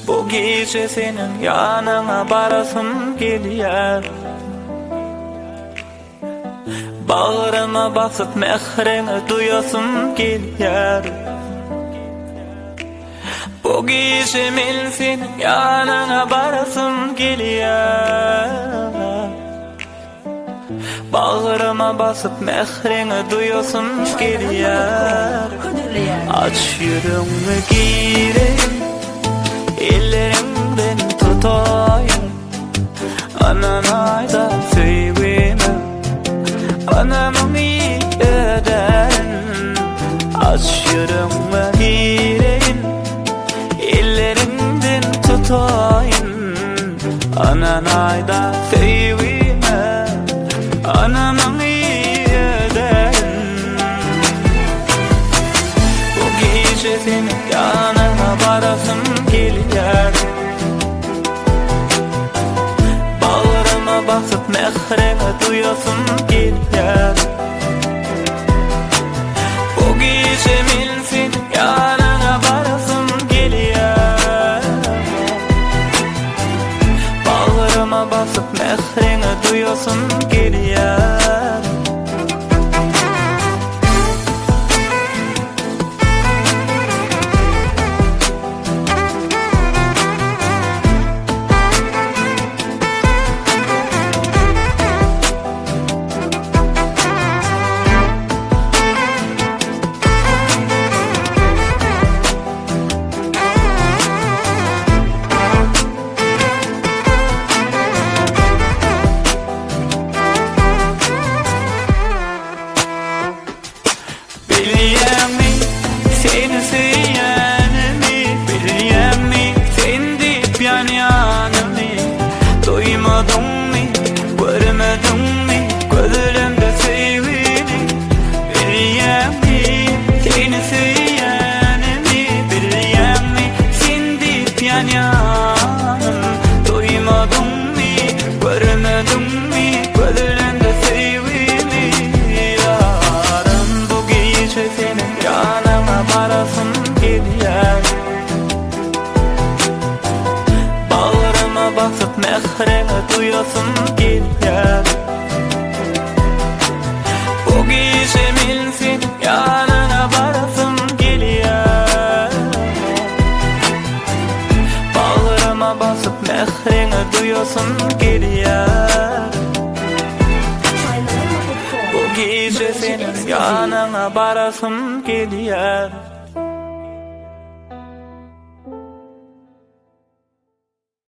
Bu gece senin yanına barasım geliyor. Bağrıma basıp mehrini duyasım geliyor. Bu gece men senin yanına barasım geliyor. Bağrıma basıp mehrini duyasım geliyor. Aç yüreğimi gireyim, ellerimden tutayım. Ananayda sevgimi, anamın iyi ederim. Aç yüreğimi gireyim, ellerimden tutayım. Ananayda sevgimi, anamın iyi ederim. Bu gece senin yanına barasım geliyor. Bağrıma basıp mehrini duyasım geliyor. Bu gece men senin yanına barasım geliyor. Bağrıma basıp mehrini duyasım geliyor. Bilyemi, seni sevyenimi, bilyemi, sen deyip yanımı. Duymadın mı, görmedin mi, gözlerimde sevgini. Bilyemi, seni sevyenimi, bilyemi, sen deyip yanımı. Duymadın mı, görmedin mi, gözlerimde sevgini. Yarın bu gece senin yanına barasım geliyor. Bağrıma basıp mehrini duyasım geliyor. Bu gece men senin yanına barasım geliyor. Bağrıma basıp mehrini duyasım geliyor. Bu gece senin yanına barasım geliyor.